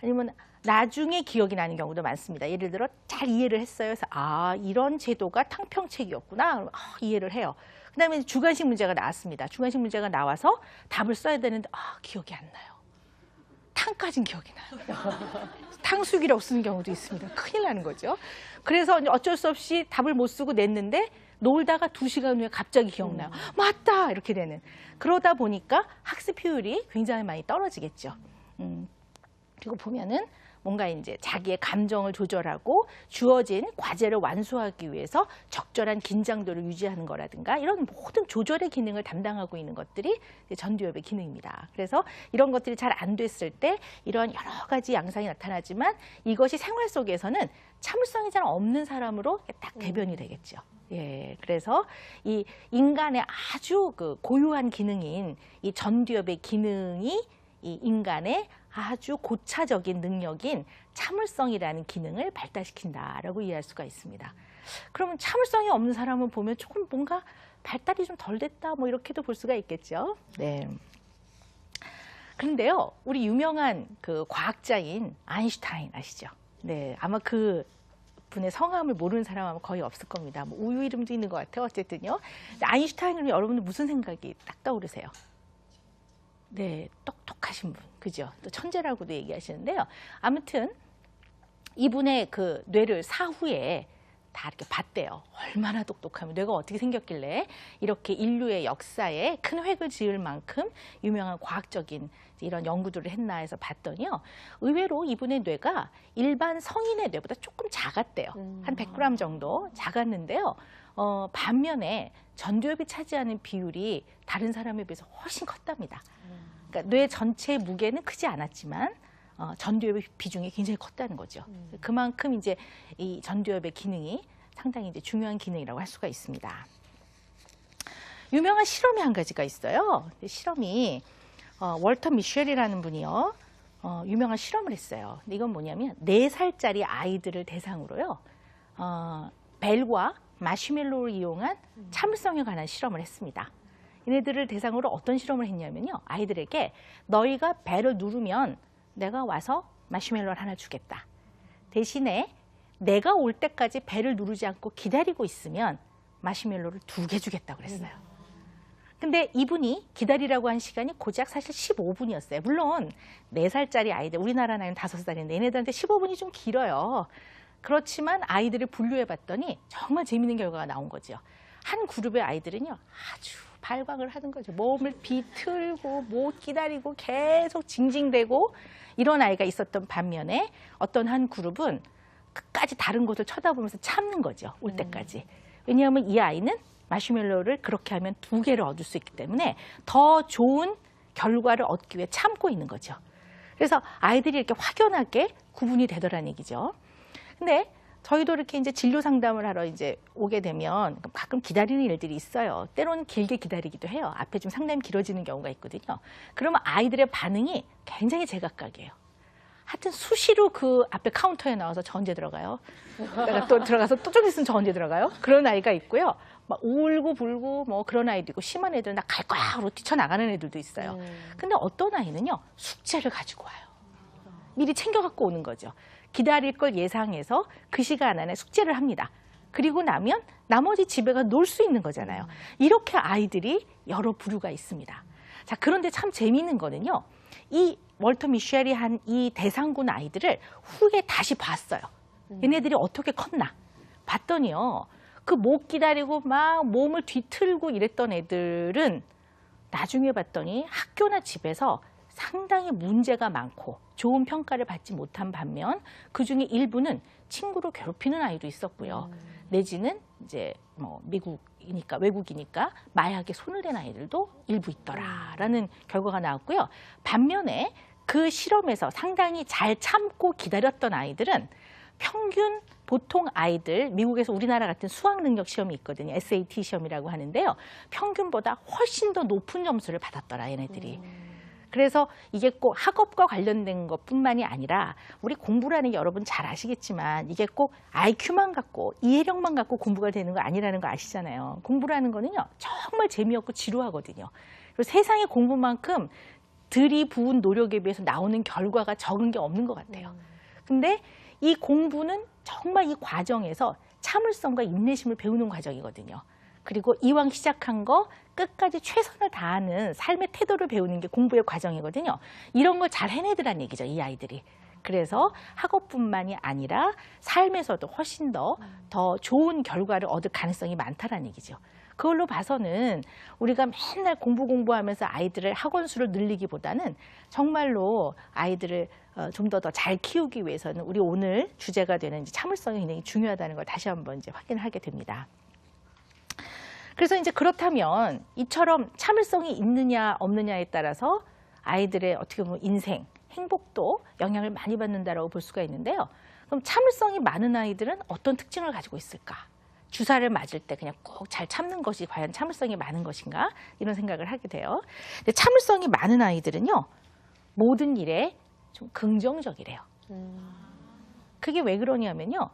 아니면 나중에 기억이 나는 경우도 많습니다. 예를 들어 잘 이해를 했어요. 그래서 이런 제도가 탕평책이었구나. 이해를 해요. 그다음에 주관식 문제가 나왔습니다. 주관식 문제가 나와서 답을 써야 되는데 기억이 안 나요. 탕까진 기억이 나요. 탕수육이라고 쓰는 경우도 있습니다. 큰일 나는 거죠. 그래서 어쩔 수 없이 답을 못 쓰고 냈는데 놀다가 2시간 후에 갑자기 기억나요. 맞다! 이렇게 되는. 그러다 보니까 학습 효율이 굉장히 많이 떨어지겠죠. 그리고 보면은 뭔가 이제 자기의 감정을 조절하고 주어진 과제를 완수하기 위해서 적절한 긴장도를 유지하는 거라든가 이런 모든 조절의 기능을 담당하고 있는 것들이 전두엽의 기능입니다. 그래서 이런 것들이 잘 안 됐을 때 이런 여러 가지 양상이 나타나지만 이것이 생활 속에서는 참을성이 잘 없는 사람으로 딱 대변이 되겠죠. 예, 그래서 이 인간의 아주 그 고유한 기능인 이 전두엽의 기능이 이 인간의 아주 고차적인 능력인 참을성이라는 기능을 발달시킨다라고 이해할 수가 있습니다. 그러면 참을성이 없는 사람을 보면 조금 뭔가 발달이 좀 덜 됐다 뭐 이렇게도 볼 수가 있겠죠. 네. 그런데요, 우리 유명한 그 과학자인 아인슈타인 아시죠? 네, 아마 그 분의 성함을 모르는 사람은 거의 없을 겁니다. 뭐 우유 이름도 있는 것 같아요. 어쨌든요. 아인슈타인은 여러분들 무슨 생각이 딱 떠오르세요? 네, 똑똑하신 분, 그죠? 또 천재라고도 얘기하시는데요. 아무튼 이분의 그 뇌를 사후에 다 이렇게 봤대요. 얼마나 똑똑하면 뇌가 어떻게 생겼길래 이렇게 인류의 역사에 큰 획을 지을 만큼 유명한 과학적인 이런 연구들을 했나 해서 봤더니요. 의외로 이분의 뇌가 일반 성인의 뇌보다 조금 작았대요. 한 100g 정도 작았는데요. 반면에 전두엽이 차지하는 비율이 다른 사람에 비해서 훨씬 컸답니다. 그러니까 뇌 전체의 무게는 크지 않았지만 전두엽의 비중이 굉장히 컸다는 거죠. 그만큼 이제 이 전두엽의 기능이 상당히 이제 중요한 기능이라고 할 수가 있습니다. 유명한 실험이 한 가지가 있어요. 실험이 월터 미셸이라는 분이요. 유명한 실험을 했어요. 근데 이건 뭐냐면 4살짜리 아이들을 대상으로요. 벨과 마시멜로를 이용한 참을성에 관한 실험을 했습니다. 얘네들을 대상으로 어떤 실험을 했냐면요. 아이들에게 너희가 벨을 누르면 내가 와서 마시멜로를 하나 주겠다. 대신에 내가 올 때까지 벨을 누르지 않고 기다리고 있으면 마시멜로를 2개 주겠다고 그랬어요. 근데 이분이 기다리라고 한 시간이 고작 사실 15분이었어요. 물론 4살짜리 아이들, 우리나라 나이는 5살인데 얘네들한테 15분이 좀 길어요. 그렇지만 아이들을 분류해 봤더니 정말 재밌는 결과가 나온 거죠. 한 그룹의 아이들은요. 아주 발광을 하는 거죠. 몸을 비틀고 못 기다리고 계속 징징대고 이런 아이가 있었던 반면에 어떤 한 그룹은 끝까지 다른 곳을 쳐다보면서 참는 거죠. 올 때까지. 왜냐하면 이 아이는 마시멜로를 그렇게 하면 2개를 얻을 수 있기 때문에 더 좋은 결과를 얻기 위해 참고 있는 거죠. 그래서 아이들이 이렇게 확연하게 구분이 되더라는 얘기죠. 근데 저희도 이렇게 이제 진료 상담을 하러 이제 오게 되면 가끔 기다리는 일들이 있어요. 때로는 길게 기다리기도 해요. 앞에 좀 상당히 길어지는 경우가 있거든요. 그러면 아이들의 반응이 굉장히 제각각이에요. 하여튼 수시로 그 앞에 카운터에 나와서 저 언제 들어가요? 내가 또 들어가서 또 좀 있으면 저 언제 들어가요? 그런 아이가 있고요. 막 울고 불고 뭐 그런 아이도 있고 심한 애들은 나 갈 거야 하고 뛰쳐나가는 애들도 있어요. 근데 어떤 아이는요. 숙제를 가지고 와요. 미리 챙겨갖고 오는 거죠. 기다릴 걸 예상해서 그 시간 안에 숙제를 합니다. 그리고 나면 나머지 집에 가 놀 수 있는 거잖아요. 이렇게 아이들이 여러 부류가 있습니다. 자, 그런데 참 재미있는 거는요. 이 월터 미셸이 한 이 대상군 아이들을 후에 다시 봤어요. 얘네들이 어떻게 컸나 봤더니요. 그 못 기다리고 막 몸을 뒤틀고 이랬던 애들은 나중에 봤더니 학교나 집에서 상당히 문제가 많고 좋은 평가를 받지 못한 반면 그중에 일부는 친구를 괴롭히는 아이도 있었고요. 내지는 이제 뭐 미국이니까 외국이니까 마약에 손을 댄 아이들도 일부 있더라라는 결과가 나왔고요. 반면에 그 실험에서 상당히 잘 참고 기다렸던 아이들은 평균 보통 아이들, 미국에서 우리나라 같은 수학 능력 시험이 있거든요. SAT 시험이라고 하는데요. 평균보다 훨씬 더 높은 점수를 받았더라, 얘네들이. 그래서 이게 꼭 학업과 관련된 것뿐만이 아니라 우리 공부라는 게 여러분 잘 아시겠지만 이게 꼭 IQ만 갖고 이해력만 갖고 공부가 되는 거 아니라는 거 아시잖아요. 공부라는 거는요. 정말 재미없고 지루하거든요. 그리고 세상의 공부만큼 들이부은 노력에 비해서 나오는 결과가 적은 게 없는 것 같아요. 근데 이 공부는 정말 이 과정에서 참을성과 인내심을 배우는 과정이거든요. 그리고 이왕 시작한 거 끝까지 최선을 다하는 삶의 태도를 배우는 게 공부의 과정이거든요. 이런 걸 잘 해내더란 얘기죠, 이 아이들이. 그래서 학업뿐만이 아니라 삶에서도 훨씬 더 좋은 결과를 얻을 가능성이 많다는 얘기죠. 그걸로 봐서는 우리가 맨날 공부하면서 아이들을 학원 수를 늘리기보다는 정말로 아이들을 좀 더 잘 키우기 위해서는 우리 오늘 주제가 되는 참을성이 굉장히 중요하다는 걸 다시 한번 이제 확인하게 됩니다. 그래서 이제 그렇다면 이처럼 참을성이 있느냐 없느냐에 따라서 아이들의 어떻게 보면 인생, 행복도 영향을 많이 받는다라고 볼 수가 있는데요. 그럼 참을성이 많은 아이들은 어떤 특징을 가지고 있을까? 주사를 맞을 때 그냥 꼭 잘 참는 것이 과연 참을성이 많은 것인가? 이런 생각을 하게 돼요. 근데 참을성이 많은 아이들은요, 모든 일에 좀 긍정적이래요. 그게 왜 그러냐면요,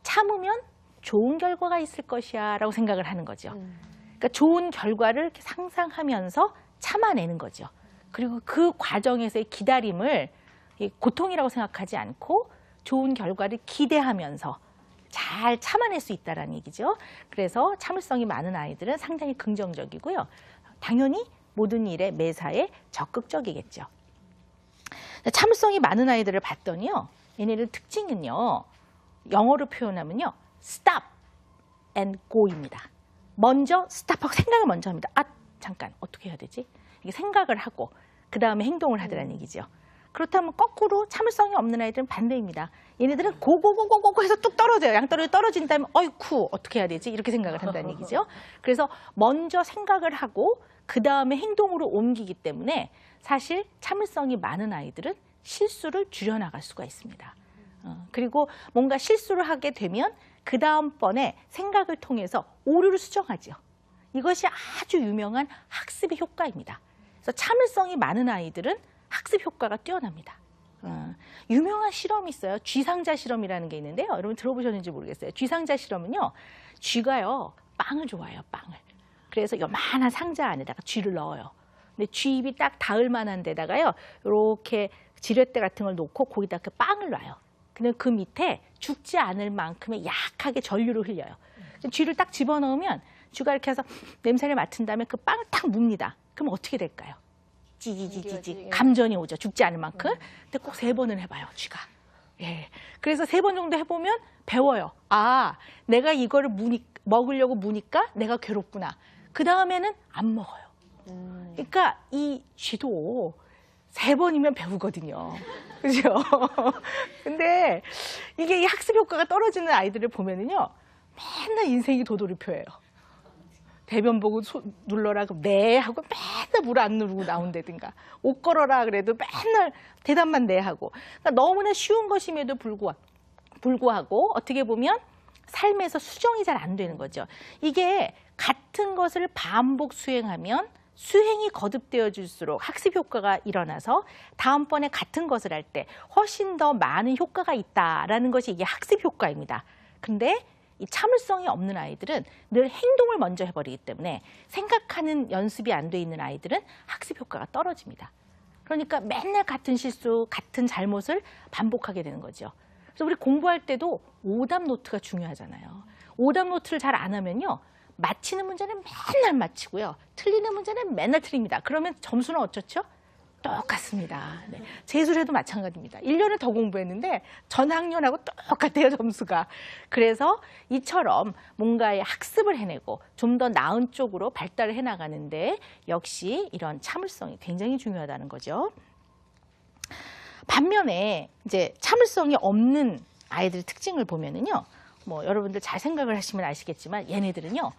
참으면 좋은 결과가 있을 것이야 라고 생각을 하는 거죠. 그러니까 좋은 결과를 이렇게 상상하면서 참아내는 거죠. 그리고 그 과정에서의 기다림을 고통이라고 생각하지 않고 좋은 결과를 기대하면서 잘 참아낼 수 있다는 얘기죠. 그래서 참을성이 많은 아이들은 상당히 긍정적이고요. 당연히 모든 일에 매사에 적극적이겠죠. 참을성이 많은 아이들을 봤더니요, 얘네들 특징은요, 영어로 표현하면요, stop and go입니다. 먼저 스탑하고 생각을 먼저 합니다. 아, 잠깐 어떻게 해야 되지? 이게 생각을 하고 그 다음에 행동을 하더라는 얘기죠. 그렇다면 거꾸로 참을성이 없는 아이들은 반대입니다. 얘네들은 고고고고고 해서 뚝 떨어져요. 양떨어져 떨어진 다음에 어이쿠 어떻게 해야 되지? 이렇게 생각을 한다는 얘기죠. 그래서 먼저 생각을 하고 그 다음에 행동으로 옮기기 때문에 사실 참을성이 많은 아이들은 실수를 줄여나갈 수가 있습니다. 그리고 뭔가 실수를 하게 되면 그 다음번에 생각을 통해서 오류를 수정하죠. 이것이 아주 유명한 학습의 효과입니다. 그래서 참을성이 많은 아이들은 학습 효과가 뛰어납니다. 유명한 실험이 있어요. 쥐상자 실험이라는 게 있는데요. 여러분 들어보셨는지 모르겠어요. 쥐상자 실험은요, 쥐가요 빵을 좋아해요. 빵을. 그래서 요만한 상자 안에다가 쥐를 넣어요. 근데 쥐 입이 딱 닿을 만한 데다가요, 이렇게 지렛대 같은 걸 놓고 거기다 그 빵을 놔요. 근데 그 밑에 죽지 않을 만큼의 약하게 전류를 흘려요. 쥐를 딱 집어넣으면 쥐가 이렇게 해서 냄새를 맡은 다음에 그 빵을 딱 묵니다. 그럼 어떻게 될까요? 찌지지지지 감전이 오죠. 죽지 않을 만큼. 근데 꼭 3번을 해봐요, 쥐가. 예. 그래서 3번 정도 해보면 배워요. 아, 내가 이거를 먹으려고 무니까 내가 괴롭구나. 그 다음에는 안 먹어요. 그러니까 이 쥐도 3번이면 배우거든요. 그죠? 근데 이게 이 학습 효과가 떨어지는 아이들을 보면은요, 맨날 인생이 도돌이표예요. 대변 보고 눌러라 그럼 네 하고 맨날 물 안 누르고 나온다든가, 옷 걸어라 그래도 맨날 대답만 네 하고. 그러니까 너무나 쉬운 것임에도 불구하고 어떻게 보면 삶에서 수정이 잘 안 되는 거죠. 이게 같은 것을 반복 수행하면 수행이 거듭되어질수록 학습 효과가 일어나서 다음번에 같은 것을 할 때 훨씬 더 많은 효과가 있다라는 것이 이게 학습 효과입니다. 근데 이 참을성이 없는 아이들은 늘 행동을 먼저 해버리기 때문에 생각하는 연습이 안 돼 있는 아이들은 학습 효과가 떨어집니다. 그러니까 맨날 같은 실수, 같은 잘못을 반복하게 되는 거죠. 그래서 우리 공부할 때도 오답 노트가 중요하잖아요. 오답 노트를 잘 안 하면요, 맞히는 문제는 맨날 맞히고요, 틀리는 문제는 맨날 틀립니다. 그러면 점수는 어쩌죠? 똑같습니다. 네. 재수해도 마찬가지입니다. 1년을 더 공부했는데 전 학년하고 똑같아요, 점수가. 그래서 이처럼 뭔가의 학습을 해내고 좀 더 나은 쪽으로 발달을 해나가는데 역시 이런 참을성이 굉장히 중요하다는 거죠. 반면에 이제 참을성이 없는 아이들의 특징을 보면은요, 뭐 여러분들 잘 생각을 하시면 아시겠지만 얘네들은요,